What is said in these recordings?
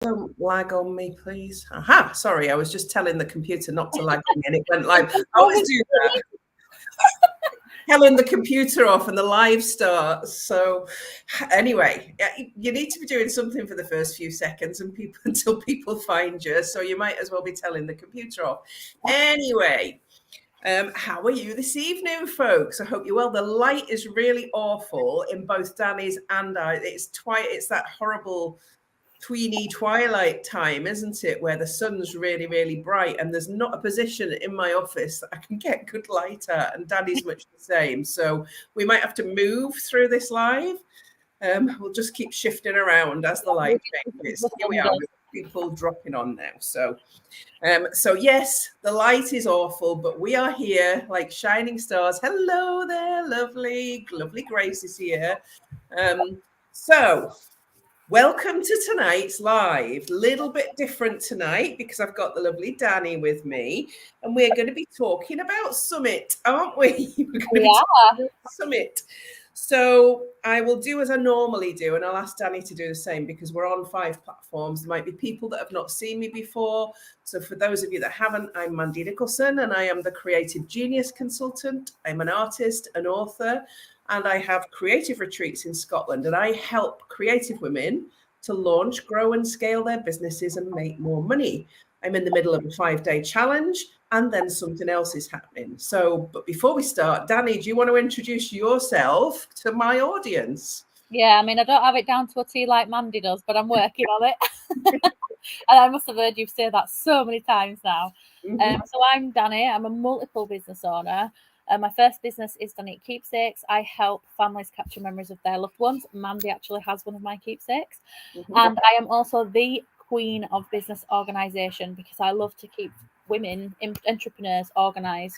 Don't lag on me, please. Aha, sorry, I was just telling the computer not to lag on me and it went live. I always do that. Telling the computer off and the live starts. So anyway, you need to be doing something for the first few seconds and people until people find you. So you might as well be telling the computer off. Anyway, how are you this evening, folks? I hope you're well. The light is really awful in both Danny's and I. It's that horrible tweeny twilight time, isn't it, where the sun's really, really bright and there's not a position in my office that I can get good light at, and Danny's much the same. So we might have to move through this live. We'll just keep shifting around as the light changes. Here we are with people dropping on now. So yes, the light is awful, but we are here like shining stars. Hello there, lovely Grace is here. So welcome to tonight's live. Little bit different tonight because I've got the lovely Danny with me, and we're going to be talking about Summit, aren't we? We're going to be talking about Summit. So I will do as I normally do, and I'll ask Danny to do the same because we're on 5 platforms. There might be people that have not seen me before. So for those of you that haven't, I'm Mandy Nicholson, and I am the Creative Genius Consultant. I'm an artist, an author, and I have creative retreats in Scotland, and I help creative women to launch, grow, and scale their businesses and make more money. I'm in the middle of a 5-day challenge, and then something else is happening. So, but before we start, Danny, do you want to introduce yourself to my audience? Yeah, I mean, I don't have it down to a T like Mandy does, but I'm working on it. And I must have heard you say that so many times now. So I'm Danny. I'm a multiple business owner. My first business is Danny Keepsakes. I help families capture memories of their loved ones. Mandy actually has one of my keepsakes. And I am also the queen of business organisation because I love to keep women, entrepreneurs, organised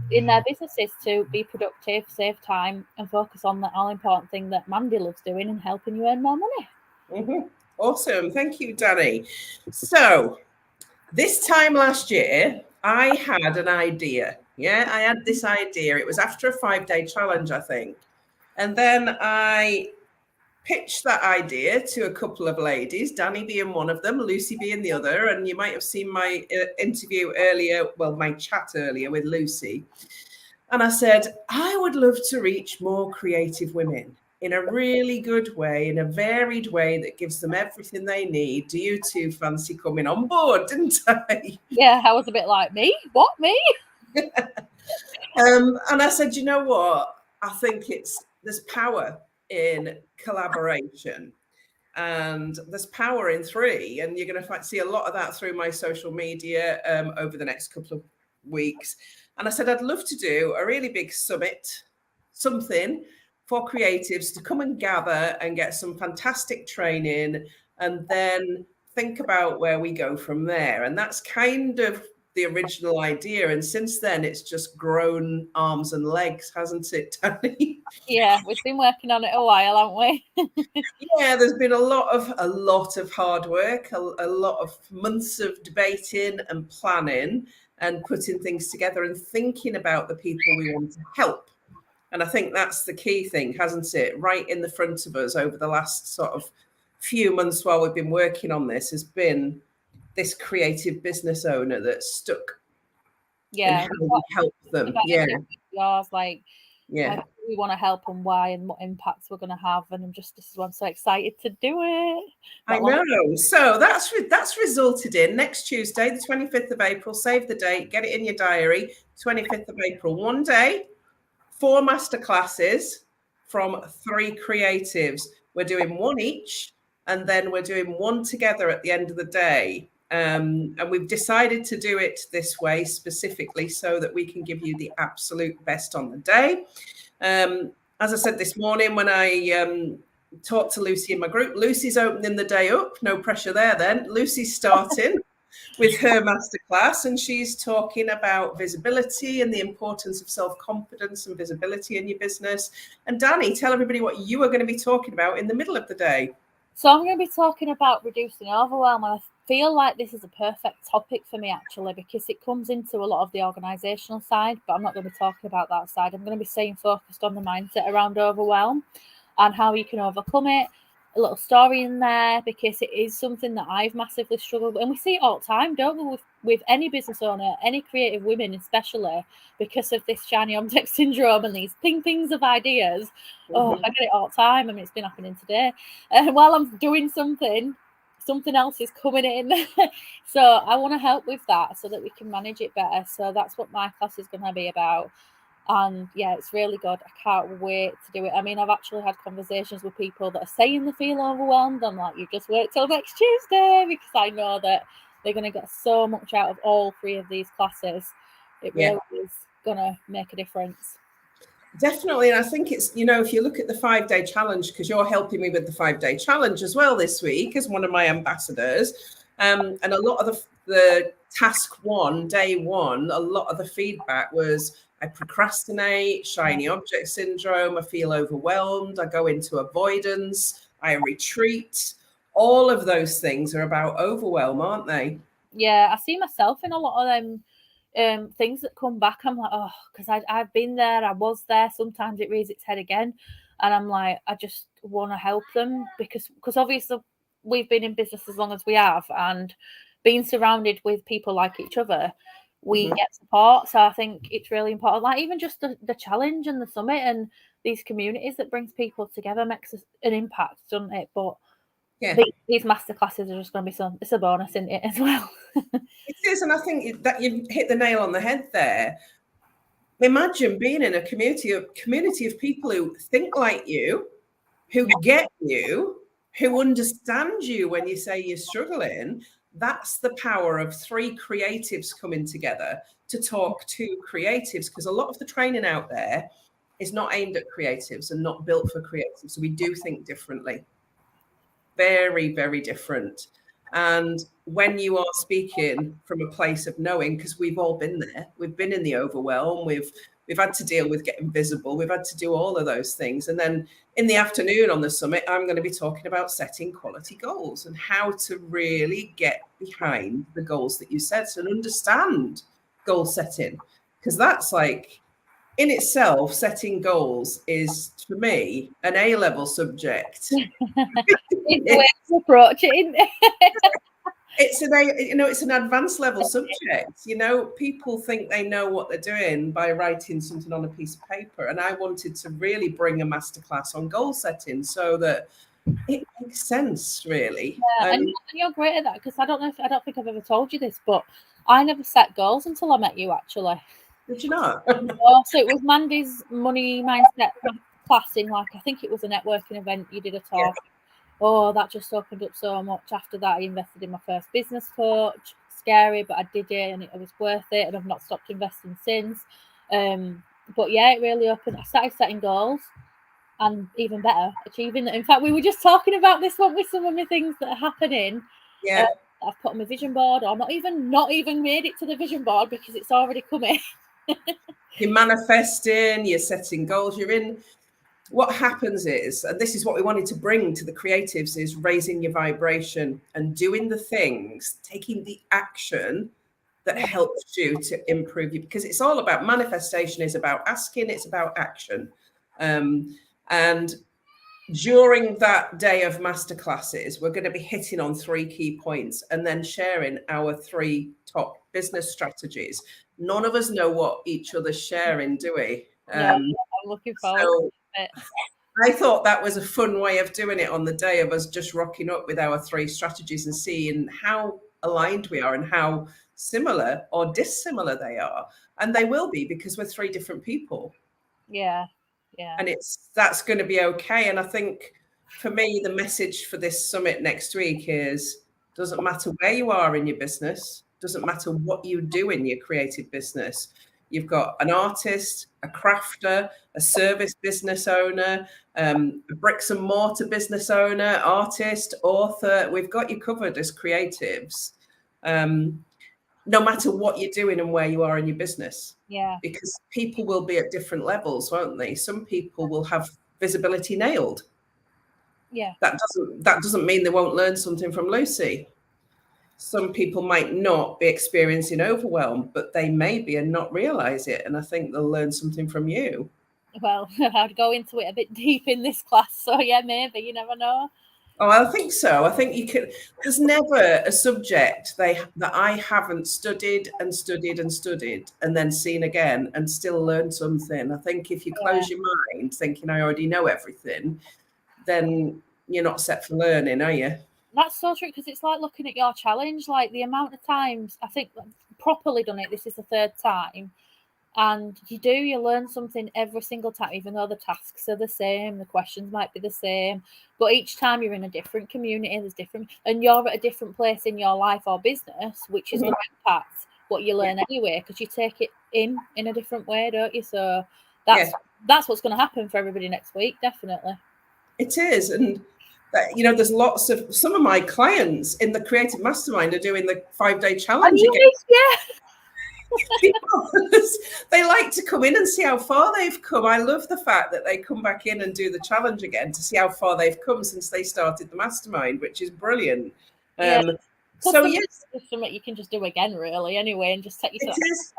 in their businesses to be productive, save time, and focus on the all-important thing that Mandy loves doing and helping you earn more money. Awesome. Thank you, Danny. So this time last year, I had an idea. Yeah, I had this idea. It was after a 5-day challenge, I think. And then I pitched that idea to a couple of ladies, Danny being one of them, Lucy being the other. And you might have seen my interview earlier, well, my chat earlier with Lucy. And I said, I would love to reach more creative women in a really good way, in a varied way that gives them everything they need. Do you two fancy coming on board, didn't I? Yeah, I was a bit like, me? What, me? And I said, you know what? I think there's power in collaboration and there's power in 3. And you're going to see a lot of that through my social media over the next couple of weeks. And I said, I'd love to do a really big summit, something for creatives to come and gather and get some fantastic training and then think about where we go from there. And that's kind of the original idea. And since then, it's just grown arms and legs, hasn't it, Danny? Yeah, we've been working on it a while, haven't we? Yeah, there's been a lot of hard work, a lot of months of debating and planning and putting things together and thinking about the people we want to help. And I think that's the key thing, hasn't it? Right in the front of us over the last sort of few months while we've been working on this has been this creative business owner that's stuck. Yeah, and how we help them. Yeah. Yours, like, Yeah. how we want to help and why and what impacts we're going to have. And this is why I'm so excited to do it. I know. So that's resulted in next Tuesday, the 25th of April. Save the date, get it in your diary. 25th of April, 1 day, 4 masterclasses from 3 creatives. We're doing 1 each, and then we're doing 1 together at the end of the day. And we've decided to do it this way specifically so that we can give you the absolute best on the day. As I said this morning when I talked to Lucy in my group, Lucy's opening the day up. No pressure there then. Lucy's starting with her masterclass, and she's talking about visibility and the importance of self-confidence and visibility in your business. And Danny, tell everybody what you are going to be talking about in the middle of the day. So I'm going to be talking about reducing overwhelm. And I feel like this is a perfect topic for me, actually, because it comes into a lot of the organisational side, but I'm not going to be talking about that side. I'm going to be staying focused on the mindset around overwhelm and how you can overcome it. a little story in there, because it is something that I've massively struggled with. And we see it all the time, don't we, with any business owner, any creative women especially, because of this shiny object syndrome and these pings of ideas. Oh, I get it all the time. I mean, it's been happening today. While I'm doing something else is coming in. So I want to help with that so that we can manage it better. So that's what my class is going to be about. And yeah, it's really good. I can't wait to do it. I mean, I've actually had conversations with people that are saying they feel overwhelmed. I'm like, you just wait till next Tuesday, because I know that they're going to get so much out of all 3 of these classes. It really is going to make a difference. Definitely. And I think it's, if you look at the 5-day challenge, because you're helping me with the 5-day challenge as well this week as one of my ambassadors. And a lot of the task 1, day 1, a lot of the feedback was, I procrastinate, shiny object syndrome, I feel overwhelmed, I go into avoidance, I retreat. All of those things are about overwhelm, aren't they? Yeah, I see myself in a lot of them things that come back. I'm like, oh, because I've been there, I was there. Sometimes it rears its head again, and I'm like, I just want to help them, because obviously we've been in business as long as we have, and being surrounded with people like each other, we get support. So I think it's really important, like even just the challenge and the summit and these communities that brings people together makes an impact, doesn't it? But these masterclasses are just going to be it's a bonus in it as well. It is, and I think that you've hit the nail on the head there. Imagine being in a community of people who think like you, who get you, who understand you when you say you're struggling. That's the power of 3 creatives coming together to talk to creatives, because a lot of the training out there is not aimed at creatives and not built for creatives. So we do think differently. Very, very different. And when you are speaking from a place of knowing, because we've all been there, we've been in the overwhelm, we've had to deal with getting visible, we've had to do all of those things. And then in the afternoon on the summit, I'm going to be talking about setting quality goals and how to really get behind the goals that you set and understand goal setting. Because that's like, in itself, setting goals is, for me, an A-level subject. It's the way to approach it, isn't it? It's an advanced level subject. People think they know what they're doing by writing something on a piece of paper. And I wanted to really bring a masterclass on goal setting so that it makes sense, really. Yeah, and you're great at that, because I don't think I've ever told you this, but I never set goals until I met you, actually. Did you not? So it was Mandy's money mindset class in, like, I think it was a networking event. You did a talk. Yeah. Oh, that just opened up so much. After that, I invested in my first business coach. Scary, but I did it, and it was worth it, and I've not stopped investing since. But yeah, it really opened. I started setting goals, and even better, achieving it. In fact, we were just talking about this one with some of the things that are happening. Yeah. I've put on my vision board, or not even made it to the vision board, because it's already coming. You're manifesting, you're setting goals, you're in. What happens is, and this is what we wanted to bring to the creatives, is raising your vibration and doing the things, taking the action that helps you to improve you, because it's all about manifestation, is about asking, it's about action. And during that day of masterclasses, we're going to be hitting on 3 key points and then sharing our 3 top business strategies. None of us know what each other's sharing, do we? I'm looking forward to it. I thought that was a fun way of doing it on the day of us just rocking up with our 3 strategies and seeing how aligned we are and how similar or dissimilar they are. And they will be, because we're 3 different people. Yeah. And that's going to be okay. And I think for me, the message for this summit next week is, doesn't matter where you are in your business, doesn't matter what you do in your creative business. You've got an artist, a crafter, a service business owner, a bricks and mortar business owner, artist, author. We've got you covered as creatives, no matter what you're doing and where you are in your business. Yeah. Because people will be at different levels, won't they? Some people will have visibility nailed. Yeah. That doesn't mean they won't learn something from Lucy. Some people might not be experiencing overwhelm, but they may be and not realize it. And I think they'll learn something from you. Well, I'd go into it a bit deep in this class. So yeah, maybe, you never know. Oh, I think so. I think you can. There's never a subject that I haven't studied and studied and studied and then seen again and still learn something. I think if you close your mind thinking I already know everything, then you're not set for learning, are you? That's so true, because it's like looking at your challenge, like the amount of times I think properly done it. This is the third time. And you learn something every single time, even though the tasks are the same, the questions might be the same, but each time you're in a different community, there's different, and you're at a different place in your life or business, which is the right part, what you learn anyway, because you take it in a different way, don't you? So that's what's going to happen for everybody next week, definitely. It is. And there's lots of some of my clients in the creative mastermind are doing the 5-day challenge again. Yeah. Because they like to come in and see how far they've come. I love the fact that they come back in and do the challenge again to see how far they've come since they started the mastermind, which is brilliant. So yes, it's something you can just do again, really, anyway, and just take yourself. It is,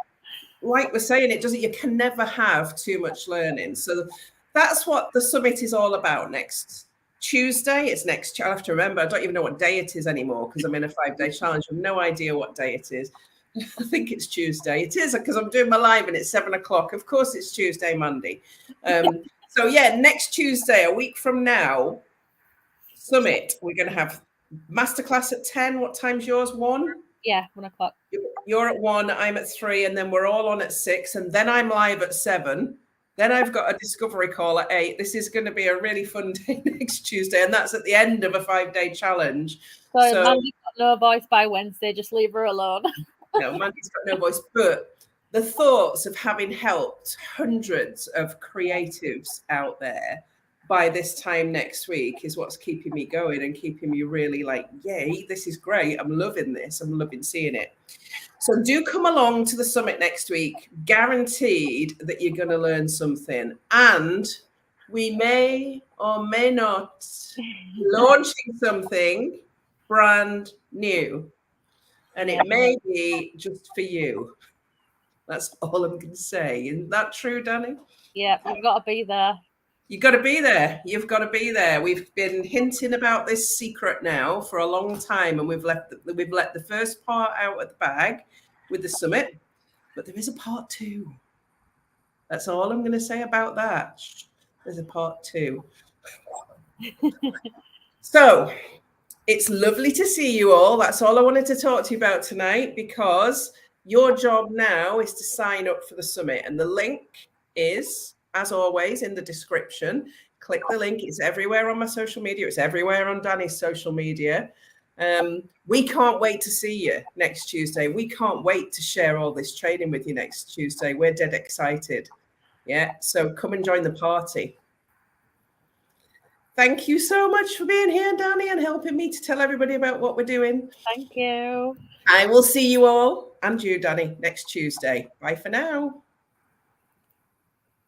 like we're saying, you can never have too much learning. So that's what the summit is all about. Next Tuesday, it's next. I'll have to remember. I don't even know what day it is anymore because I'm in a 5-day challenge. I have no idea what day it is. I think it's Tuesday. It is, because I'm doing my live and it's 7 o'clock. Of course, it's Tuesday, Monday. So yeah, next Tuesday, a week from now, summit. We're going to have masterclass at 10. What time's yours? 1? Yeah, 1 o'clock. You're at 1. I'm at 3, and then we're all on at 6, and then I'm live at 7. Then I've got a discovery call at 8. This is going to be a really fun day next Tuesday, and that's at the end of a 5-day challenge. So Mandy's got no voice by Wednesday. Just leave her alone. No, Mandy's got no voice, but the thoughts of having helped hundreds of creatives out there by this time next week is what's keeping me going and keeping me really like, yay, this is great. I'm loving this. I'm loving seeing it. So do come along to the summit next week. Guaranteed that you're going to learn something. And we may or may not be launching something brand new. And it may be just for you. That's all I'm going to say. Isn't that true, Danny? Yeah, you've got to be there. You've got to be there. You've got to be there. We've been hinting about this secret now for a long time, and we've let the first part out of the bag with the summit, but there is a part 2. That's all I'm going to say about that. There's a part 2. So it's lovely to see you all. That's all I wanted to talk to you about tonight, because your job now is to sign up for the summit. And the link is, as always, in the description. Click the link. It's everywhere on my social media. It's everywhere on Danny's social media. We can't wait to see you next Tuesday. We can't wait to share all this training with you next Tuesday. We're dead excited. Yeah. So come and join the party. Thank you so much for being here, Danny, and helping me to tell everybody about what we're doing. Thank you. I will see you all, and you, Danny, next Tuesday. Bye for now.